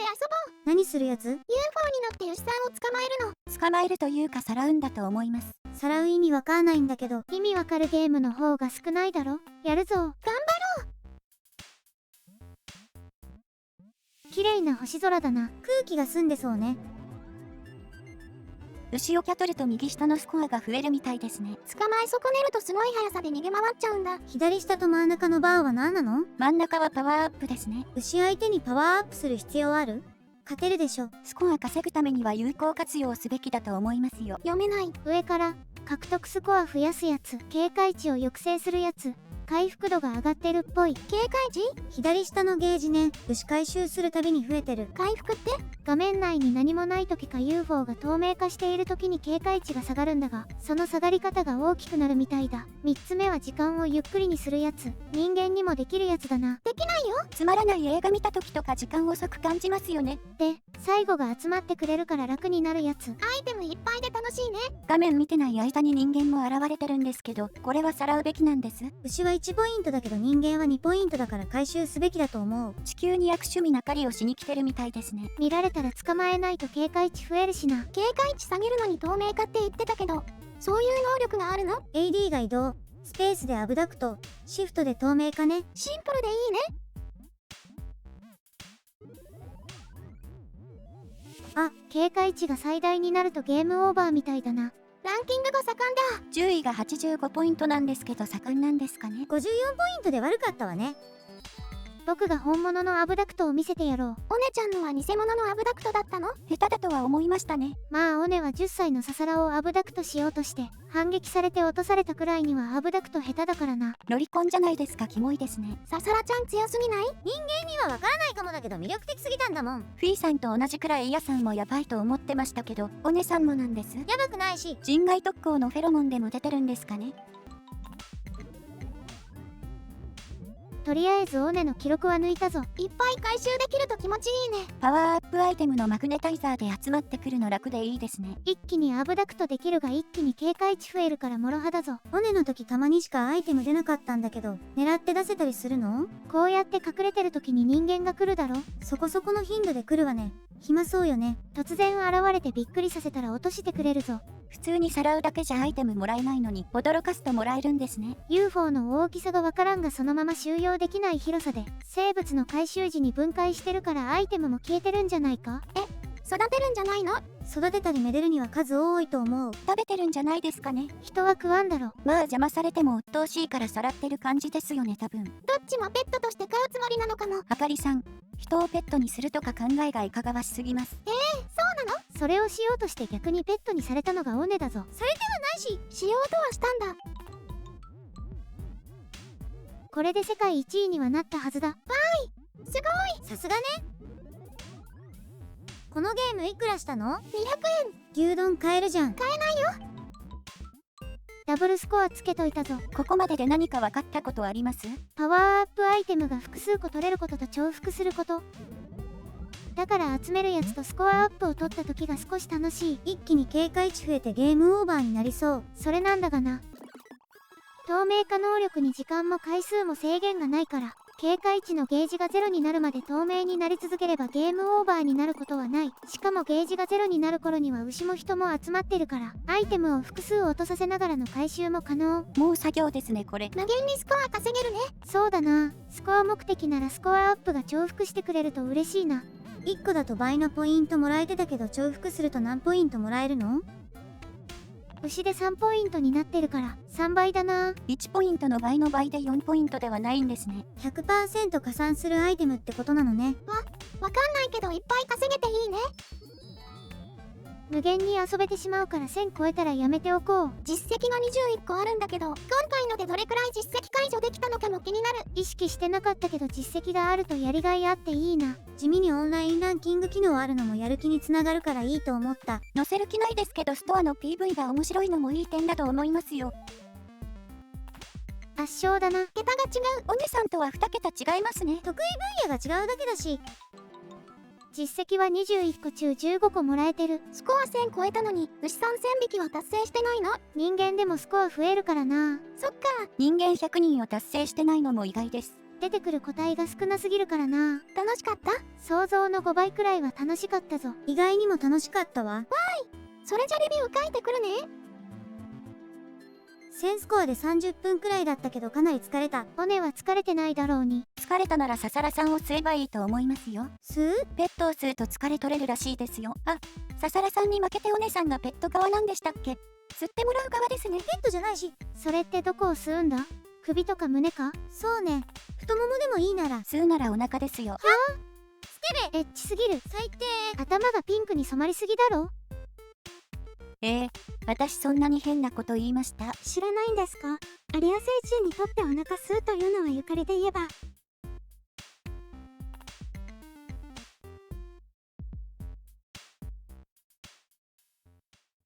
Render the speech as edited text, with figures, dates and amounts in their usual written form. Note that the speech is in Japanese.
遊ぼう。何するやつ？ UFO に乗って牛さんを捕まえるの。捕まえるというかさらうんだと思います。さらう意味わかんないんだけど。意味わかるゲームの方が少ないだろ。やるぞ。頑張ろう。綺麗な星空だな。空気が澄んでそうね。牛をキャトルと右下のスコアが増えるみたいですね。捕まえ損ねるとすごい速さで逃げ回っちゃうんだ。左下と真ん中のバーは何なの？真ん中はパワーアップですね。牛相手にパワーアップする必要ある？勝てるでしょ。スコア稼ぐためには有効活用すべきだと思いますよ。読めない。上から獲得スコア増やすやつ、警戒値を抑制するやつ、回復度が上がってるっぽい。警戒値？左下のゲージね。牛回収するたびに増えてる。回復って？画面内に何もない時か UFO が透明化している時に警戒値が下がるんだが、その下がり方が大きくなるみたいだ。3つ目は時間をゆっくりにするやつ。人間にもできるやつだな。できないよ。つまらない映画見た時とか時間遅く感じますよね。で、最後が集まってくれるから楽になるやつ。アイテムいっぱいで楽しいね。画面見てない間に人間も現れてるんですけど、これはさらうべきなんです。牛は1ポイントだけど人間は2ポイントだから回収すべきだと思う。地球に悪趣味な狩りをしに来てるみたいですね。見られたら捕まえないと警戒値増えるしな。警戒値下げるのに透明化って言ってたけど、そういう能力があるの？ AD が移動、スペースでアブダクト、シフトで透明化ね。シンプルでいいね。あ、警戒値が最大になるとゲームオーバーみたいだな。ランキングが盛んだ。10位が85ポイントなんですけど盛んなんですかね。54ポイントで悪かったわね。僕が本物のアブダクトを見せてやろう。オネちゃんのは偽物のアブダクトだったの？下手だとは思いましたね。まあオネは10歳のササラをアブダクトしようとして反撃されて落とされたくらいにはアブダクト下手だからな。ロリコンじゃないですか。キモいですね。ササラちゃん強すぎない？人間にはわからないかもだけど魅力的すぎたんだもん。フィーさんと同じくらいイヤさんもヤバいと思ってましたけど、オネさんもなんです。やばくないし、人外特攻のフェロモンでも出てるんですかね。とりあえずオネの記録は抜いたぞ。いっぱい回収できると気持ちいいね。パワーアップアイテムのマグネタイザーで集まってくるの楽でいいですね。一気にアブダクトできるが一気に警戒値増えるからモロハだぞ。オネの時たまにしかアイテム出なかったんだけど、狙って出せたりするの？こうやって隠れてる時に人間が来るだろ。そこそこの頻度で来るわね。暇そうよね。突然現れてびっくりさせたら落としてくれるぞ。普通にさらうだけじゃアイテムもらえないのに驚かすともらえるんですね。 UFO の大きさがわからんがそのまま収容できない広さで生物の回収時に分解してるからアイテムも消えてるんじゃないか？育てるんじゃないの？育てたりめでるには数多いと思う。食べてるんじゃないですかね。人は食わんだろ。まあ邪魔されても鬱陶しいからさらってる感じですよね多分。どっちもペットとして飼うつもりなのかも。あかりさん、人をペットにするとか考えがいかがわしすぎます。そうなの？それをしようとして逆にペットにされたのがオネだぞ。されてはないし、しようとはしたんだ。これで世界1位にはなったはずだ。わーい、すごい。さすがね。このゲームいくらしたの？ 200円。牛丼買えるじゃん。買えないよ。ダブルスコアつけといたぞ。ここまでで何か分かったことあります？パワーアップアイテムが複数個取れることと重複すること。だから集めるやつとスコアアップを取った時が少し楽しい。一気に警戒値増えてゲームオーバーになりそう。それなんだがな。透明化能力に時間も回数も制限がないから、警戒値のゲージがゼロになるまで透明になり続ければゲームオーバーになることはない。しかもゲージがゼロになる頃には牛も人も集まってるから、アイテムを複数落とさせながらの回収も可能。もう作業ですねこれ。無限にスコア稼げるね。そうだな。スコア目的ならスコアアップが重複してくれると嬉しいな。1個だと倍のポイントもらえてたけど重複すると何ポイントもらえるの？牛で3ポイントになってるから3倍だな。1ポイントの倍の倍で4ポイントではないんですね。 100% 加算するアイテムってことなのね。わかんないけどいっぱい稼げていいね。無限に遊べてしまうから1000超えたらやめておこう。実績が21個あるんだけど、今回のでどれくらい実績解除できたのかも気になる。意識してなかったけど実績があるとやりがいあっていいな。地味にオンラインランキング機能あるのもやる気につながるからいいと思った。載せる気ないですけどストアの PV が面白いのもいい点だと思いますよ。圧勝だな。桁が違う。お姉さんとは2桁違いますね。得意分野が違うだけだし。実績は21個中15個もらえてる。スコア1000超えたのに牛さん1000匹は達成してないの？人間でもスコア増えるからな。そっか。人間100人を達成してないのも意外です。出てくる個体が少なすぎるからな。楽しかった？想像の5倍くらいは楽しかったぞ。意外にも楽しかったわ。それじゃレビュー書いてくるね。1000スコアで30分くらいだったけどかなり疲れた。骨は疲れてないだろうに。疲れたならササラさんを吸えばいいと思いますよ。吸う？ペットを吸うと疲れ取れるらしいですよ。あ、ササラさんに負けてお姉さんがペット側なんでしたっけ？吸ってもらう側ですね。ペットじゃないし。それってどこを吸うんだ？首とか胸か？そうね。太ももでもいいなら。吸うならお腹ですよ。エッチすぎる。最低。頭がピンクに染まりすぎだろ。私そんなに変なこと言いました？知らないんですか？アリア星人にとってお腹吸うというのはゆかりで言えば